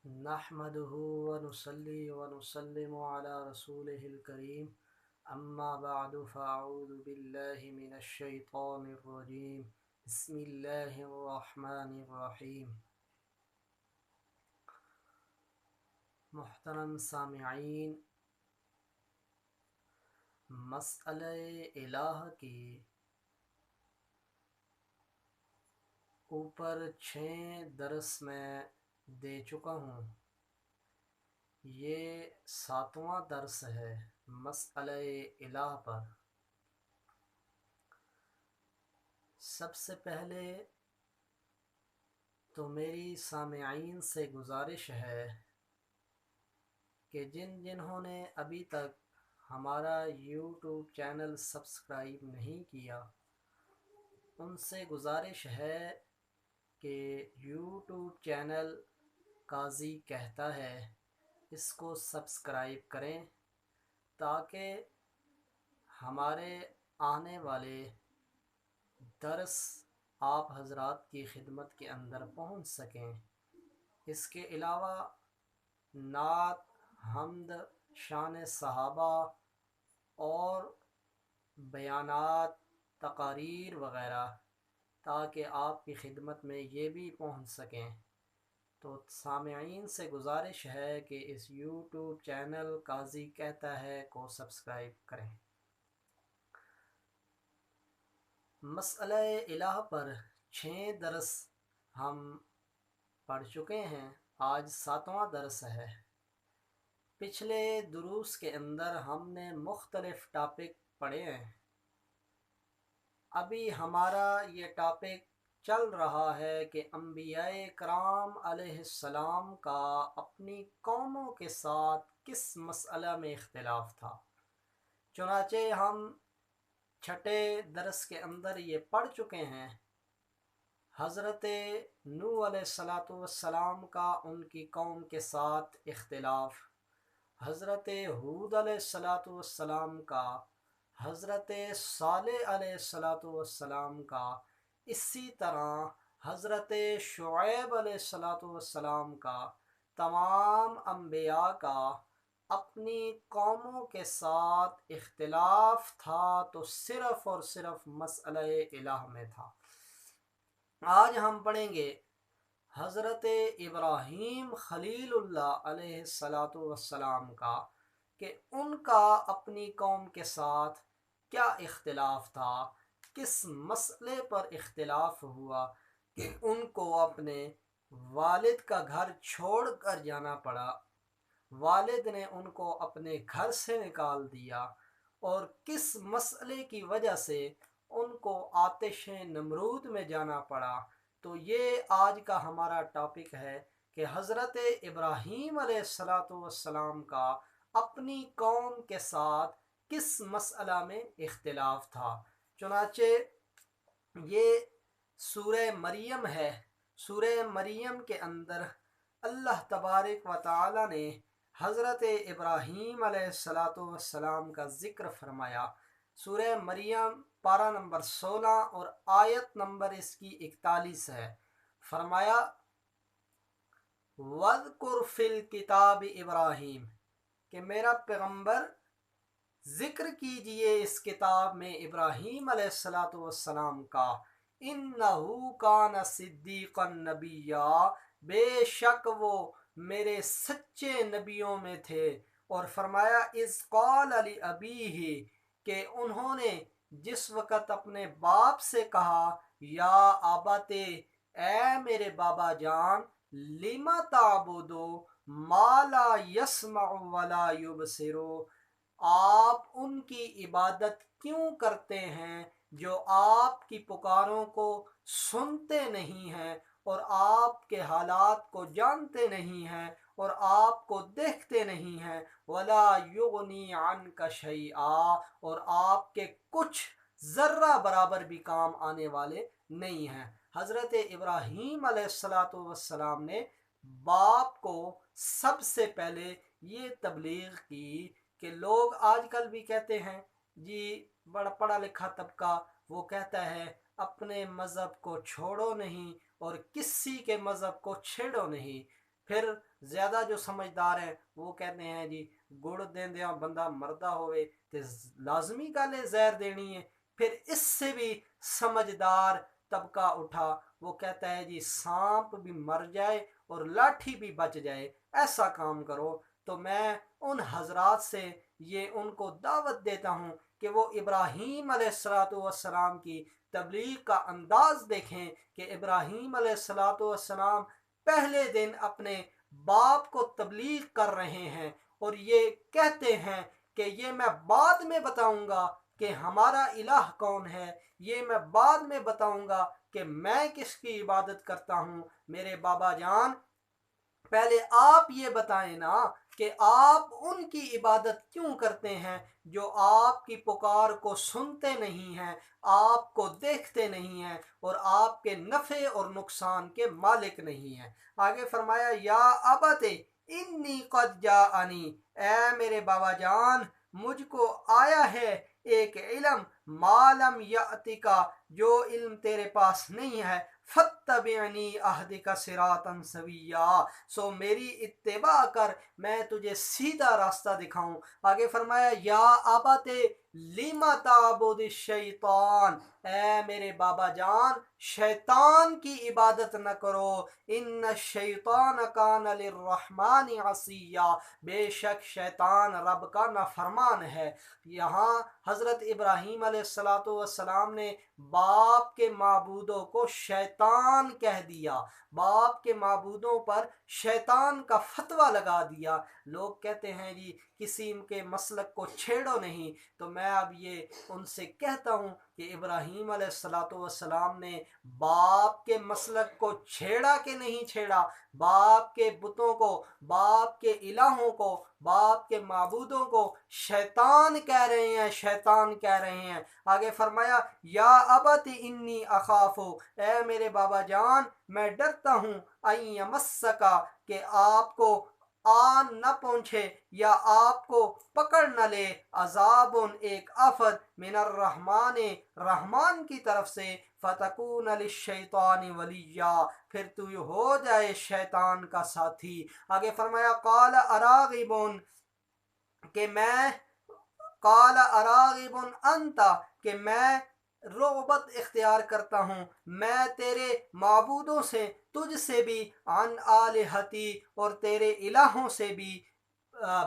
نحمده ونصلي ونسلم على رسوله الكريم أما بعد فأعوذ بالله من الشيطان الرجيم بسم الله الرحمن الرحیم۔ محترم سامعین، مسئلہ الہ کے اوپر 6 درس میں دے چکا ہوں۔ یہ 7واں درس ہے مسئلہ الہ پر۔ سب سے پہلے تو میری سامعین سے گزارش ہے کہ جنہوں نے ابھی تک ہمارا یوٹیوب چینل سبسکرائب نہیں کیا، ان سے گزارش ہے کہ یوٹیوب چینل قاضی کہتا ہے اس کو سبسکرائب کریں تاکہ ہمارے آنے والے درس آپ حضرات کی خدمت کے اندر پہنچ سکیں۔ اس کے علاوہ نعت، حمد، شان صحابہ اور بیانات، تقاریر وغیرہ تاکہ آپ کی خدمت میں یہ بھی پہنچ سکیں۔ تو سامعین سے گزارش ہے کہ اس یوٹیوب چینل قاضی کہتا ہے کو سبسکرائب کریں۔ مسئلہ الہ پر 6 درس ہم پڑھ چکے ہیں، آج 7واں درس ہے۔ پچھلے دروس کے اندر ہم نے مختلف ٹاپک پڑھے ہیں۔ ابھی ہمارا یہ ٹاپک چل رہا ہے کہ انبیاء کرام علیہ السلام کا اپنی قوموں کے ساتھ کس مسئلہ میں اختلاف تھا۔ چنانچہ ہم 6 درس کے اندر یہ پڑھ چکے ہیں حضرت نوح علیہ السلام کا ان کی قوم کے ساتھ اختلاف، حضرت ہود علیہ السلام کا، حضرت صالح علیہ السلام کا، اسی طرح حضرت شعیب علیہ السلام کا۔ تمام انبیاء کا اپنی قوموں کے ساتھ اختلاف تھا تو صرف اور صرف مسئلہ الہ میں تھا۔ آج ہم پڑھیں گے حضرت ابراہیم خلیل اللہ علیہ السلام کا کہ ان کا اپنی قوم کے ساتھ کیا اختلاف تھا، کس مسئلے پر اختلاف ہوا کہ ان کو اپنے والد کا گھر چھوڑ کر جانا پڑا، والد نے ان کو اپنے گھر سے نکال دیا، اور کس مسئلے کی وجہ سے ان کو آتش نمرود میں جانا پڑا۔ تو یہ آج کا ہمارا ٹاپک ہے کہ حضرت ابراہیم علیہ السلام کا اپنی قوم کے ساتھ کس مسئلہ میں اختلاف تھا۔ چنانچہ یہ سورہ مریم ہے۔ سورہ مریم کے اندر اللہ تبارک و تعالی نے حضرت ابراہیم علیہ السلام کا ذکر فرمایا۔ سورہ مریم پارہ نمبر 16 اور آیت نمبر اس کی 41 ہے۔ فرمایا وَاذْكُرْ فِي الْكِتَابِ ابراہیم، کہ میرا پیغمبر ذکر کیجئے اس کتاب میں ابراہیم علیہ السلام کا، اِنَّهُ كَانَ صِدِّيقًا نَبِيًّا، بے شک وہ میرے سچے نبیوں میں تھے۔ اور فرمایا اِذْ قَالَ لِأَبِيهِ، کہ انہوں نے جس وقت اپنے باپ سے کہا یا ابت، اے میرے بابا جان، لِمَ تَعْبُدُ مَا لَا يَسْمَعُ وَلَا يُبْصِرُ، آپ ان کی عبادت کیوں کرتے ہیں جو آپ کی پکاروں کو سنتے نہیں ہیں اور آپ کے حالات کو جانتے نہیں ہیں اور آپ کو دیکھتے نہیں ہیں، وَلَا يُغْنِي عَنْكَ شَيْئًا، اور آپ کے کچھ ذرہ برابر بھی کام آنے والے نہیں ہیں۔ حضرت ابراہیم علیہ السلام نے باپ کو سب سے پہلے یہ تبلیغ کی کہ لوگ آج کل بھی کہتے ہیں جی، بڑا پڑھا لکھا طبقہ وہ کہتا ہے اپنے مذہب کو چھوڑو نہیں اور کسی کے مذہب کو چھیڑو نہیں۔ پھر زیادہ جو سمجھدار ہیں وہ کہتے ہیں جی گڑ دیندیاں بندہ مردہ ہوئے تے لازمی گل ہے زہر دینی ہے۔ پھر اس سے بھی سمجھدار طبقہ اٹھا، وہ کہتا ہے جی سانپ بھی مر جائے اور لاٹھی بھی بچ جائے، ایسا کام کرو۔ تو میں ان حضرات سے یہ ان کو دعوت دیتا ہوں کہ وہ ابراہیم علیہ السلام کی تبلیغ کا انداز دیکھیں کہ ابراہیم علیہ السلام پہلے دن اپنے باپ کو تبلیغ کر رہے ہیں اور یہ کہتے ہیں کہ یہ میں بعد میں بتاؤں گا کہ ہمارا الہ کون ہے، یہ میں بعد میں بتاؤں گا کہ میں کس کی عبادت کرتا ہوں۔ میرے بابا جان پہلے آپ یہ بتائیں نا کہ آپ ان کی عبادت کیوں کرتے ہیں جو آپ کی پکار کو سنتے نہیں ہیں، آپ کو دیکھتے نہیں ہیں اور آپ کے نفع اور نقصان کے مالک نہیں ہیں۔ آگے فرمایا یا ابت انی قد جاءنی، اے میرے بابا جان مجھ کو آیا ہے ایک علم ما لم یأتک، جو علم تیرے پاس نہیں ہے، فاتبعنی اہدک صراطا سویا، سو میری اتباع کر میں تجھے سیدھا راستہ دکھاؤں۔ آگے فرمایا یا ابت لم تعبد الشیطان، اے میرے بابا جان شیطان کی عبادت نہ کرو، ان الشیطان کان للرحمن عصیا، بے شک شیطان رب کا نافرمان ہے۔ یہاں حضرت ابراہیم علیہ السلام نے باپ کے معبودوں کو شیطان کہہ دیا، باپ کے معبودوں پر شیطان کا فتویٰ لگا دیا۔ لوگ کہتے ہیں جی کسی کے مسلک کو چھیڑو نہیں، تو میں اب یہ ان سے کہتا ہوں کہ ابراہیم علیہ السلام نے باپ کے مسلک کو چھیڑا کہ نہیں چھیڑا، باپ کے بتوں کو، باپ کے الہوں کو، باپ کے معبودوں کو شیطان کہہ رہے ہیں، شیطان کہہ رہے ہیں۔ آگے فرمایا یا ابت انی اخاف، اے میرے بابا جان میں ڈرتا ہوں ان یمسکا، کہ آپ کو نہ پہنچے یا آپ کو پکڑ نہ لے، عذاب ایک آفت، من الرحمن رحمان کی طرف سے، فتکون للشیطان ولیا، پھر تو ہو جائے شیطان کا ساتھی۔ آگے فرمایا قال اراغب، کہ میں قال اراغب انت، کہ میں رغبت اختیار کرتا ہوں میں تیرے معبودوں سے، تجھ سے بھی، عن آلہتی اور تیرے الہوں سے بھی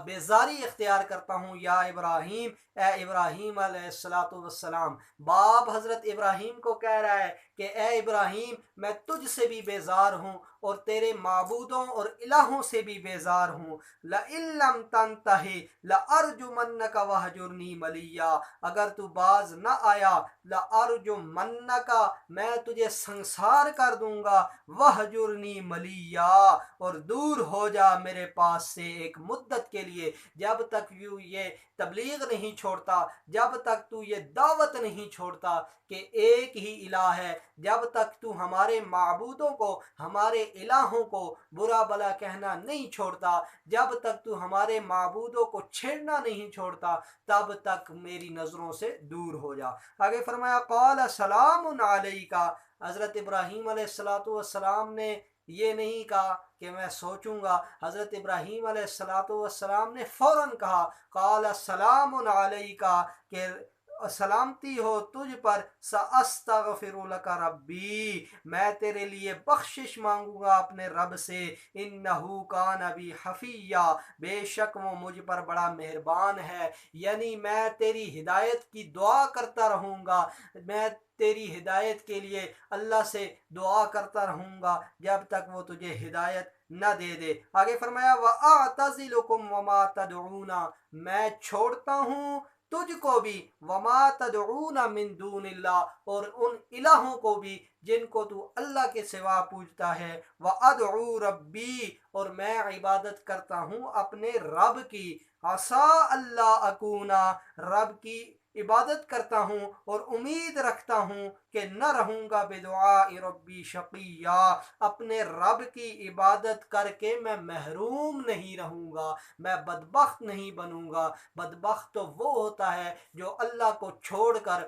بیزاری اختیار کرتا ہوں یا ابراہیم، اے ابراہیم علیہ السلام۔ باپ حضرت ابراہیم کو کہہ رہا ہے کہ اے ابراہیم میں تجھ سے بھی بیزار ہوں اور تیرے معبودوں اور الہوں سے بھی بیزار ہوں۔ لئن لم تنتہی لأرجمنک وہجرنی ملیا، اگر تو باز نہ آیا لأرجمنک، میں تجھے سنسار کر دوں گا، وہجرنی ملیا، اور دور ہو جا میرے پاس سے ایک مدت کے لیے، جب تک یہ تبلیغ نہیں چھوڑتا، جب تک تو یہ دعوت نہیں چھوڑتا کہ ایک ہی الہ ہے، جب تک تو ہمارے معبودوں کو، ہمارے الہوں کو برا بلا کہنا نہیں چھوڑتا، جب تک تو ہمارے معبودوں کو چھیڑنا نہیں چھوڑتا، تب تک میری نظروں سے دور ہو جا۔ آگے فرمایا قال سلام علیکا، حضرت ابراہیم علیہ السلام نے یہ نہیں کہا کہ میں سوچوں گا، حضرت ابراہیم علیہ السلام نے فوراً کہا قال سلام علیکا، کہ سلامتی ہو تجھ پر، سأستغفر لک ربی، میں تیرے لیے بخشش مانگوں گا اپنے رب سے، انہو کان بی حفیہ، بے شک وہ مجھ پر بڑا مہربان ہے، یعنی میں تیری ہدایت کی دعا کرتا رہوں گا، میں تیری ہدایت کے لیے اللہ سے دعا کرتا رہوں گا جب تک وہ تجھے ہدایت نہ دے دے۔ آگے فرمایا وَأَعْتَزِلُكُمْ وَمَا تَدْعُونَ، میں چھوڑتا ہوں تجھ کو بھی، وما تدعون من دون اللہ، اور ان الہوں کو بھی جن کو تو اللہ کے سوا پوجتا ہے، وَأَدْعُو رَبِّي، اور میں عبادت کرتا ہوں اپنے رب کی، عَسَىٰ اللہ اکونا، رب کی عبادت کرتا ہوں اور امید رکھتا ہوں کہ نہ رہوں گا بدعاء ربی شقیہ، اپنے رب کی عبادت کر کے میں محروم نہیں رہوں گا، میں بدبخت نہیں بنوں گا۔ بدبخت تو وہ ہوتا ہے جو اللہ کو چھوڑ کر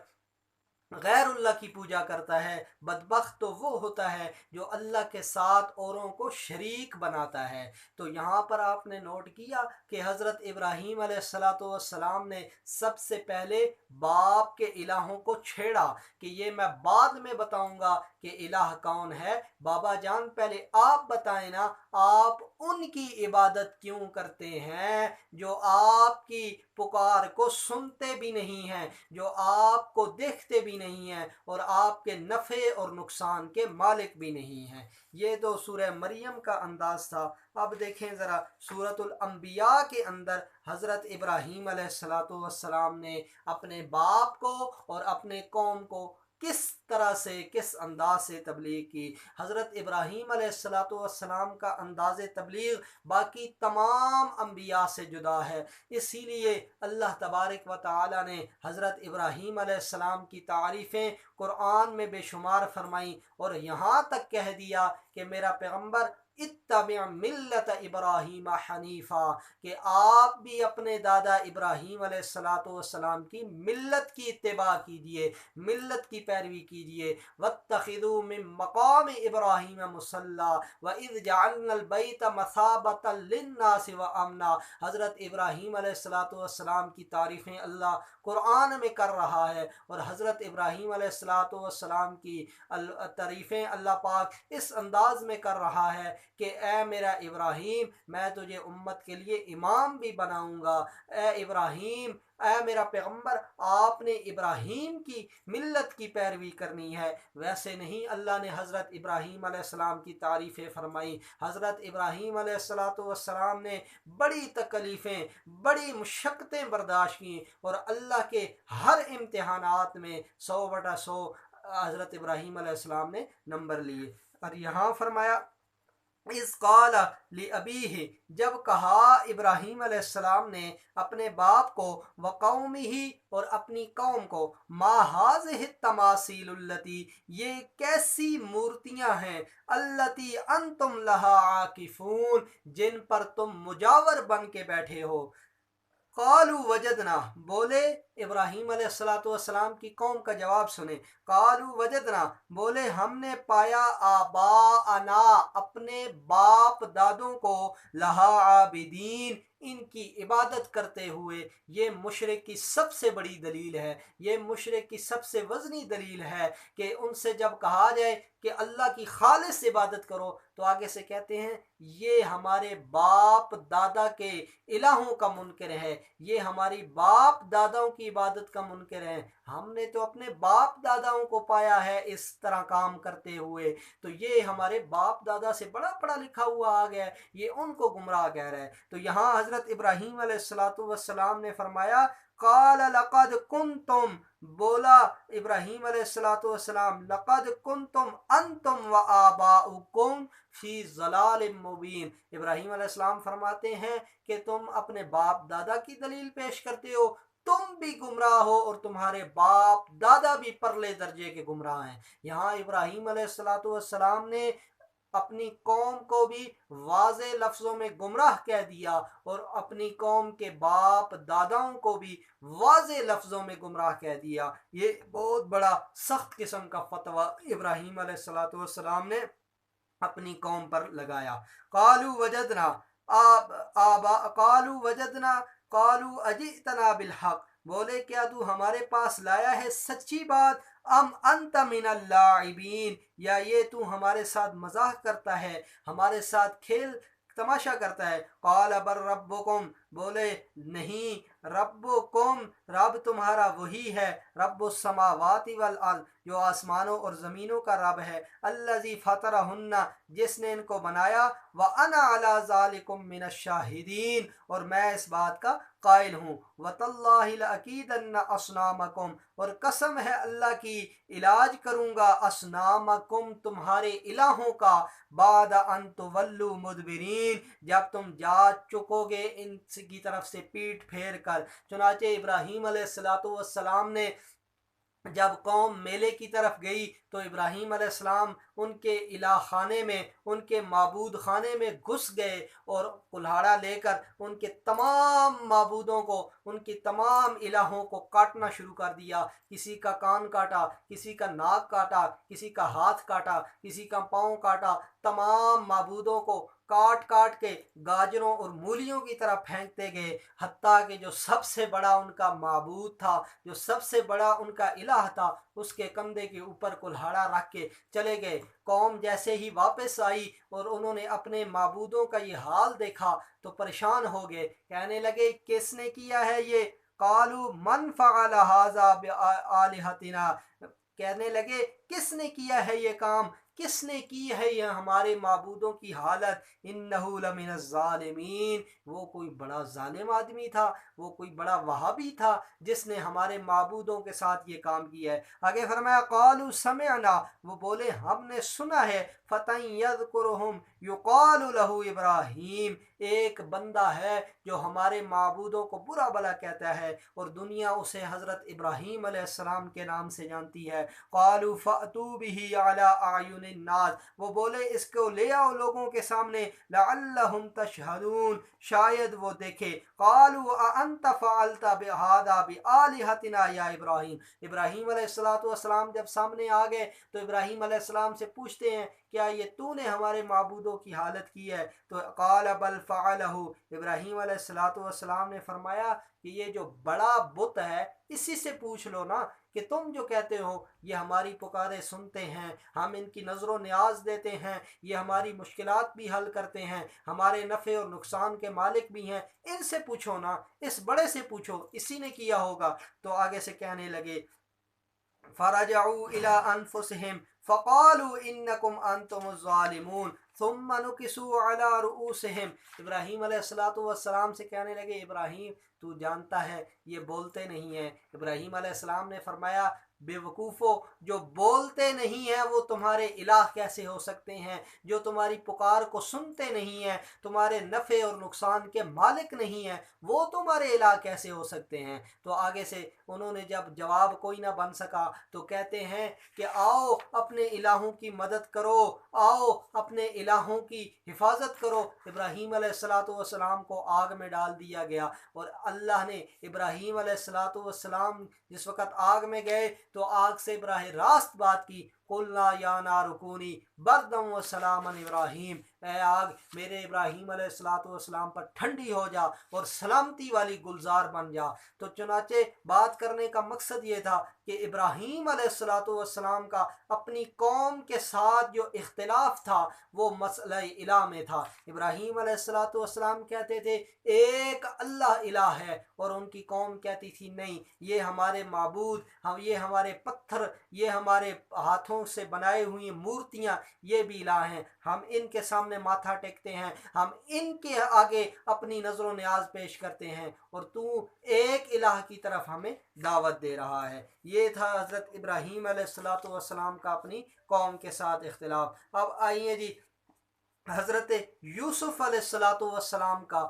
غیر اللہ کی پوجا کرتا ہے، بدبخت تو وہ ہوتا ہے جو اللہ کے ساتھ اوروں کو شریک بناتا ہے۔ تو یہاں پر آپ نے نوٹ کیا کہ حضرت ابراہیم علیہ السلام نے سب سے پہلے باپ کے الہوں کو چھیڑا کہ یہ میں بعد میں بتاؤں گا کہ الہ کون ہے، بابا جان پہلے آپ بتائیں نا، آپ ان کی عبادت کیوں کرتے ہیں جو آپ کی پکار کو سنتے بھی نہیں ہیں، جو آپ کو دیکھتے بھی نہیں ہیں اور آپ کے نفع اور نقصان کے مالک بھی نہیں ہیں۔ یہ تو سورہ مریم کا انداز تھا۔ اب دیکھیں ذرا سورۃ الانبیاء کے اندر حضرت ابراہیم علیہ السلام نے اپنے باپ کو اور اپنے قوم کو کس طرح سے، کس انداز سے تبلیغ کی۔ حضرت ابراہیم علیہ السلام کا انداز تبلیغ باقی تمام انبیاء سے جدا ہے، اسی لیے اللہ تبارک و تعالی نے حضرت ابراہیم علیہ السلام کی تعریفیں قرآن میں بے شمار فرمائیں، اور یہاں تک کہہ دیا کہ میرا پیغمبر اتبع ملت ابراہیم حنیفا، کہ آپ بھی اپنے دادا ابراہیم علیہ السلام کی ملت کی اتباع کیجیے، ملت کی پیروی کیجیے۔ واتخذوا من مقام ابراہیم مصلی وَإِذْ جَعَلْنَا الْبَيْتَ مَثَابَةً لِلنَّاسِ وَأَمْنًا۔ حضرت ابراہیم علیہ السلام کی تعریفیں اللہ قرآن میں کر رہا ہے، اور حضرت ابراہیم علیہ السلام کی تعریفیں اللہ پاک اس انداز میں کر رہا ہے کہ اے میرا ابراہیم، میں تجھے امت کے لیے امام بھی بناؤں گا۔ اے ابراہیم، اے میرا پیغمبر، آپ نے ابراہیم کی ملت کی پیروی کرنی ہے، ویسے نہیں۔ اللہ نے حضرت ابراہیم علیہ السلام کی تعریفیں فرمائی۔ حضرت ابراہیم علیہ السلام نے بڑی تکلیفیں، بڑی مشقتیں برداشت کیں، اور اللہ کے ہر امتحانات میں 100/100 حضرت ابراہیم علیہ السلام نے نمبر لیے۔ اور یہاں فرمایا اِذ قال لِأَبِيهِ، جب کہا ابراہیم علیہ السلام نے اپنے باپ کو، وقومہ، اور اپنی قوم کو، ما هذه التماثیل التي، یہ کیسی مورتیاں ہیں، التي انتم لها عاکفون، جن پر تم مجاور بن کے بیٹھے ہو۔ قالوا وجدنا، بولے ابراہیم علیہ السلام کی قوم کا جواب سنیں۔ قالوا وجدنا، بولے ہم نے پایا، آباءنا، اپنے باپ دادوں کو، لہا عابدین، ان کی عبادت کرتے ہوئے۔ یہ مشرک کی سب سے بڑی دلیل ہے، یہ مشرک کی سب سے وزنی دلیل ہے کہ ان سے جب کہا جائے کہ اللہ کی خالص عبادت کرو، تو آگے سے کہتے ہیں یہ ہمارے باپ دادا کے الہوں کا منکر ہے، یہ ہماری باپ داداؤں کی عبادت کا منکر ہے۔ ہم نے تو اپنے باپ داداؤں کو پایا ہے اس طرح کام کرتے ہوئے، تو یہ ہمارے باپ دادا سے بڑا پڑھا لکھا ہوا آ گیا ہے، یہ ان کو گمراہ کہہ رہا ہے۔ تو یہاں حضرت ابراہیم علیہ السلام نے فرمایا، قال لقد کنتم، بولا ابراہیم علیہ السلام، لقد کنتم انتم و آباؤکم فی ضلال مبین۔ ابراہیم علیہ السلام فرماتے ہیں کہ تم اپنے باپ دادا کی دلیل پیش کرتے ہو، تم بھی گمراہ ہو اور تمہارے باپ دادا بھی پرلے درجے کے گمراہ ہیں۔ یہاں ابراہیم علیہ السلام نے اپنی قوم کو بھی واضح لفظوں میں گمراہ کہہ دیا، اور اپنی قوم کے باپ داداؤں کو بھی واضح لفظوں میں گمراہ کہہ دیا۔ یہ بہت بڑا سخت قسم کا فتویٰ ابراہیم علیہ السلام نے اپنی قوم پر لگایا۔ قالوا وجدنا قالوا وجدنا قالوا اجئتنا بالحق، بولے کیا تو ہمارے پاس لایا ہے سچی بات، ام انت من اللاعبین، یا یہ تو ہمارے ساتھ مزاح کرتا ہے، ہمارے ساتھ کھیل تماشا کرتا ہے۔ قال بل ربکم، بولے نہیں، ربکم، رب تمہارا وہی ہے، رب السماوات والارض، جو آسمانوں اور زمینوں کا رب ہے، الذی فطرہن، جس نے ان کو بنایا، وانا علی ذالکم من الشاہدین، اور میں اس بات کا قائل ہوں، وتاللہ لاکیدن اصنامکم، اور قسم ہے اللہ کی، علاج کروں گا اصنامکم، تمہارے الہوں کا، بعد ان تولوا مدبرین، جب تم جا چکو گے ان کی طرف سے پیٹ پھیر کر۔ چنانچہ ابراہیم علیہ السلام نے جب قوم میلے کی طرف گئی تو ابراہیم علیہ السلام ان کے الہ خانے میں، ان کے معبود خانے میں گھس گئے اور کلہاڑا لے کر ان کے تمام معبودوں کو، ان کی تمام الہوں کو کاٹنا شروع کر دیا۔ کسی کا کان کاٹا، کسی کا ناک کاٹا، کسی کا ہاتھ کاٹا، کسی کا پاؤں کاٹا، تمام معبودوں کو کاٹ کاٹ کے گاجروں اور مولیوں کی طرح پھینکتے گئے، حتیٰ کہ جو سب سے بڑا ان کا معبود تھا، جو سب سے بڑا ان کا الہ تھا، اس کے کندھے کے اوپر کلہاڑا رکھ کے چلے گئے۔ قوم جیسے ہی واپس آئی اور انہوں نے اپنے معبودوں کا یہ حال دیکھا تو پریشان ہو گئے، کہنے لگے کس نے کیا ہے یہ؟ قالوا من فعل هذا بآلہتنا، کہنے لگے کس نے کیا ہے یہ کام، کس نے کی ہے یہ ہمارے معبودوں کی حالت؟ انہ لمن الظالمین، وہ کوئی بڑا ظالم آدمی تھا، وہ کوئی بڑا وہابی تھا جس نے ہمارے معبودوں کے ساتھ یہ کام کیا ہے۔ آگے فرمایا قالوا سمعنا، وہ بولے ہم نے سنا ہے، فتى یذکرہم یقال لہ ابراہیم، ایک بندہ ہے جو ہمارے معبودوں کو برا بلا کہتا ہے اور دنیا اسے حضرت ابراہیم علیہ السلام کے نام سے جانتی ہے۔ قالوا فأتوا به على اعین الناس، وہ بولے اس کو لے آؤ لوگوں کے سامنے، لعلہم تشہدون، شاید وہ دیکھے۔ قالوا اانت فعلت بهذا بآلہتنا یا ابراہیم، ابراہیم علیہ السلام جب سامنے آ گئے تو ابراہیم علیہ السلام سے پوچھتے ہیں کیا یہ تو نے ہمارے معبودوں کی حالت کی ہے؟ تو قال بل فعلہ، ابراہیم علیہ السلام نے فرمایا کہ یہ جو بڑا بت ہے اسی سے پوچھ لو نا، کہ تم جو کہتے ہو یہ ہماری پکارے سنتے ہیں، ہم ان کی نظر و نیاز دیتے ہیں، یہ ہماری مشکلات بھی حل کرتے ہیں، ہمارے نفع اور نقصان کے مالک بھی ہیں، ان سے پوچھو نا، اس بڑے سے پوچھو، اسی نے کیا ہوگا۔ تو آگے سے کہنے لگے فرجعوا الى انفسهم فقالوا انکم انتم الظالمون ثم نکسوا على رؤوسهم، ابراہیم علیہ السلام سے کہنے لگے ابراہیم تو جانتا ہے یہ بولتے نہیں ہیں۔ ابراہیم علیہ السلام نے فرمایا بے وقوفو، جو بولتے نہیں ہیں وہ تمہارے الہ کیسے ہو سکتے ہیں؟ جو تمہاری پکار کو سنتے نہیں ہیں، تمہارے نفع اور نقصان کے مالک نہیں ہیں، وہ تمہارے الہ کیسے ہو سکتے ہیں؟ تو آگے سے انہوں نے جب جواب کوئی نہ بن سکا تو کہتے ہیں کہ آؤ اپنے الہوں کی مدد کرو، آؤ اپنے الہوں کی حفاظت کرو۔ ابراہیم علیہ السلام کو آگ میں ڈال دیا گیا اور اللہ نے ابراہیم علیہ السلام جس وقت آگ میں گئے تو آگ سے براہ راست بات کی، قلنا یا نار کونی بردا وسلاما ابراہیم، اے آگ میرے ابراہیم علیہ السلام پر ٹھنڈی ہو جا اور سلامتی والی گلزار بن جا۔ تو چنانچہ بات کرنے کا مقصد یہ تھا کہ ابراہیم علیہ السلام کا اپنی قوم کے ساتھ جو اختلاف تھا وہ مسئلہ الہ میں تھا۔ ابراہیم علیہ السلام کہتے تھے ایک اللہ الہ ہے، اور ان کی قوم کہتی تھی نہیں، یہ ہمارے معبود، یہ ہمارے پتھر، یہ ہمارے ہاتھوں سے بنائے ہوئی مورتیاں، یہ بھی الہ ہیں، ہم ان کے سامنے ماتھا ٹیکتے ہیں، ہم ان کے آگے اپنی نظر و نیاز پیش کرتے ہیں، اور تو ایک الہ کی طرف ہمیں دعوت دے رہا ہے۔ یہ تھا حضرت ابراہیم علیہ السلام کا اپنی قوم کے ساتھ اختلاف۔ اب آئیے جی حضرت یوسف علیہ السلام کا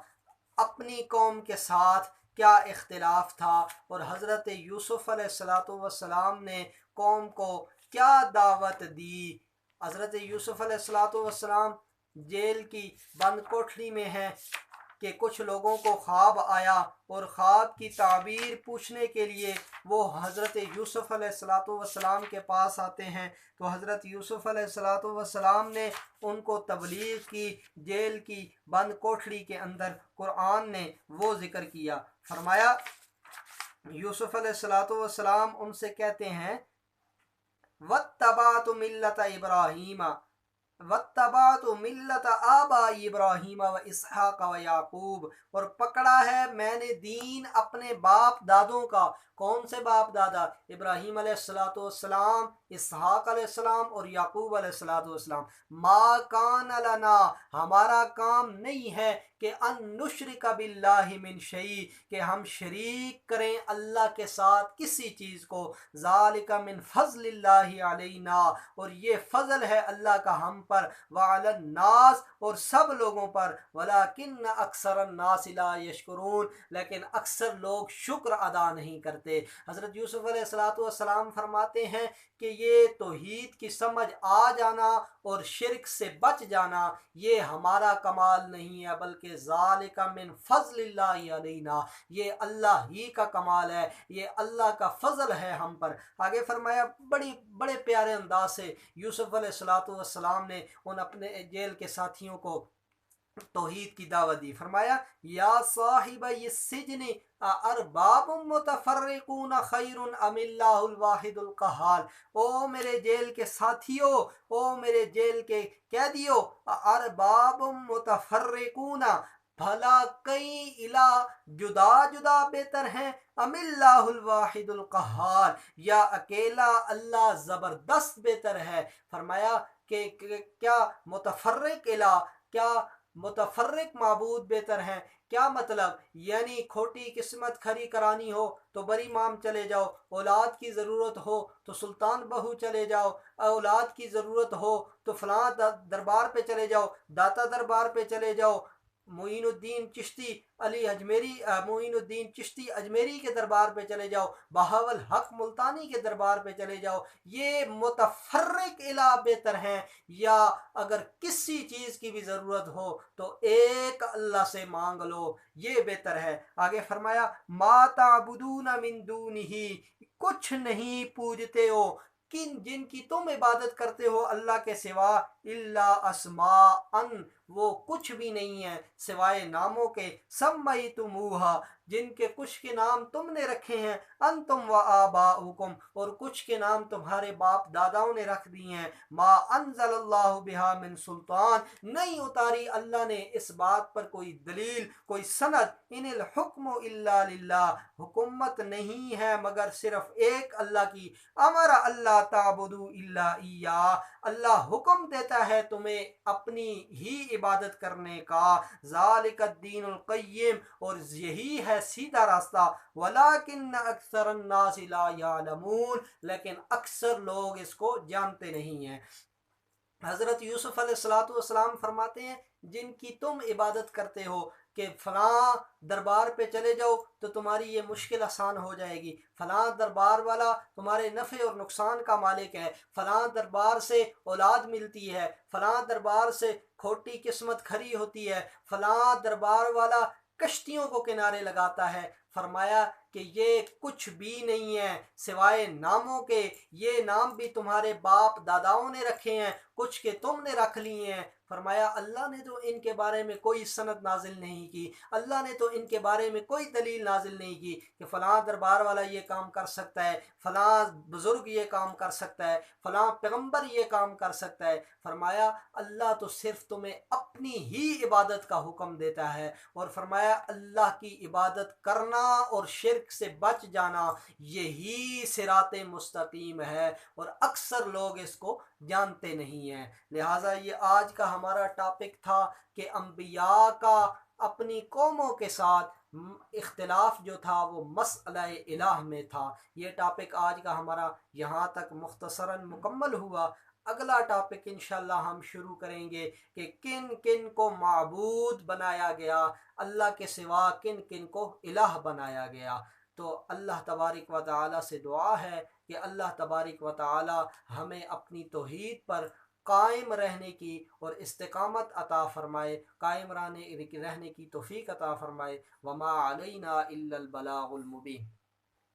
اپنی قوم کے ساتھ کیا اختلاف تھا، اور حضرت یوسف علیہ السلام نے قوم کو کیا دعوت دی۔ حضرت یوسف علیہ السلام جیل کی بند کوٹھری میں ہیں کہ کچھ لوگوں کو خواب آیا اور خواب کی تعبیر پوچھنے کے لیے وہ حضرت یوسف علیہ السلام کے پاس آتے ہیں۔ تو حضرت یوسف علیہ السلام نے ان کو تبلیغ کی، جیل کی بند کوٹھری کے اندر قرآن نے وہ ذکر کیا۔ فرمایا یوسف علیہ السلام ان سے کہتے ہیں وَاتَّبَعْتُ مِلَّةَ إِبْرَاهِيمَ وَاتَّبَعْتُ مِلَّةَ آبَاءِ إِبْرَاهِيمَ وَإِسْحَاقَ وَيَعْقُوبَ، اور پکڑا ہے میں نے دین اپنے باپ دادوں کا۔ کون سے باپ دادا؟ ابراہیم علیہ السلام، اسحاق علیہ السلام اور یعقوب علیہ السلام۔ ما کان لنا، ہمارا کام نہیں ہے کہ ان نشرک باللہ من شیء، کہ ہم شریک کریں اللہ کے ساتھ کسی چیز کو، ذالک من فضل اللہ علینا، اور یہ فضل ہے اللہ کا ہم پر، وعلی الناس اور سب لوگوں پر، ولکن اکثر الناس لا یشکرون لیکن اکثر لوگ شکر ادا نہیں کرتے۔ حضرت یوسف علیہ السلام فرماتے ہیں کہ یہ توحید کی سمجھ آ جانا اور شرک سے بچ جانا یہ ہمارا کمال نہیں ہے، بلکہ ذالک من فضل اللہ علینا، یہ اللہ ہی کا کمال ہے، یہ اللہ کا فضل ہے ہم پر۔ آگے فرمایا بڑے پیارے انداز سے یوسف علیہ السلام نے ان اپنے جیل کے ساتھیوں کو توحید کی دعوت دی۔ فرمایا یا صاحب السجن ارباب متفرقون خیر ام اللہ الواحد القہار، او میرے جیل کے ساتھیوں، او میرے جیل کے قیدیوں، ارباب متفرقون، بھلا کئی الہ جدا جدا بہتر ہیں، ام اللہ الواحد القہار، یا اکیلا اللہ زبردست بہتر ہے۔ فرمایا کہ کیا متفرق الہ، کیا متفرق معبود بہتر ہیں؟ کیا مطلب؟ یعنی کھوٹی قسمت کھری کرانی ہو تو بری مام چلے جاؤ، اولاد کی ضرورت ہو تو سلطان بہو چلے جاؤ، اولاد کی ضرورت ہو تو فلاں دربار پہ چلے جاؤ، داتا دربار پہ چلے جاؤ، معین الدین چشتی معین الدین چشتی اجمیری کے دربار پہ چلے جاؤ، بہاول حق ملتانی کے دربار پہ چلے جاؤ، یہ متفرق الہ بہتر ہیں؟ یا اگر کسی چیز کی بھی ضرورت ہو تو ایک اللہ سے مانگ لو، یہ بہتر ہے۔ آگے فرمایا ما تعبدون من دونہ، کچھ نہیں پوجتے ہو جن کی تم عبادت کرتے ہو اللہ کے سوا، الا اسماء، وہ کچھ بھی نہیں ہے سوائے ناموں کے، سمیتموہا، جن کے کچھ کے نام تم نے رکھے ہیں، انتم و آباؤکم، اور کچھ کے نام تمہارے باپ داداؤں نے رکھ دی ہیں، ما انزل اللہ بہا من سلطان، نہیں اتاری اللہ نے اس بات پر کوئی دلیل، کوئی سند، ان الحکم الا للہ، حکومت نہیں ہے مگر صرف ایک اللہ کی، امر اللہ تعبدوا الا ایاہ، اللہ حکم دیتا ہے تمہیں اپنی ہی عبادت کرنے کا، ذالک الدین القیم، اور یہی ہے سیدھا راستہ، ولیکن اکثر الناس لا یعلمون، لیکن اکثر لوگ اس کو جانتے نہیں ہیں۔ حضرت یوسف علیہ السلام فرماتے ہیں جن کی تم عبادت کرتے ہو کہ فلاں دربار پہ چلے جاؤ تو تمہاری یہ مشکل آسان ہو جائے گی، فلاں دربار والا تمہارے نفع اور نقصان کا مالک ہے، فلاں دربار سے اولاد ملتی ہے، فلاں دربار سے کھوٹی قسمت کھری ہوتی ہے، فلاں دربار والا کشتیوں کو کنارے لگاتا ہے۔ فرمایا کہ یہ کچھ بھی نہیں ہے سوائے ناموں کے، یہ نام بھی تمہارے باپ داداؤں نے رکھے ہیں، کچھ کے تم نے رکھ لیے ہیں۔ فرمایا اللہ نے تو ان کے بارے میں کوئی سند نازل نہیں کی، اللہ نے تو ان کے بارے میں کوئی دلیل نازل نہیں کی کہ فلاں دربار والا یہ کام کر سکتا ہے، فلاں بزرگ یہ کام کر سکتا ہے، فلاں پیغمبر یہ کام کر سکتا ہے۔ فرمایا اللہ تو صرف تمہیں اپنی ہی عبادت کا حکم دیتا ہے، اور فرمایا اللہ کی عبادت کرنا اور شرک سے بچ جانا یہی صراط مستقیم ہے، اور اکثر لوگ اس کو جانتے نہیں ہیں۔ لہٰذا یہ آج کا ہمارا ٹاپک تھا کہ انبیاء کا اپنی قوموں کے ساتھ اختلاف جو تھا وہ مسئلہ الہ میں تھا۔ یہ ٹاپک آج کا ہمارا یہاں تک مختصراً مکمل ہوا۔ اگلا ٹاپک انشاءاللہ ہم شروع کریں گے کہ کن کن کو معبود بنایا گیا، اللہ کے سوا کن کن کو الہ بنایا گیا۔ تو اللہ تبارک و تعالی سے دعا ہے کہ اللہ تبارک و تعالی ہمیں اپنی توحید پر قائم رہنے کی اور استقامت عطا فرمائے، قائم رہنے کی توفیق عطا فرمائے۔ وما علینا الا البلاغ المبین۔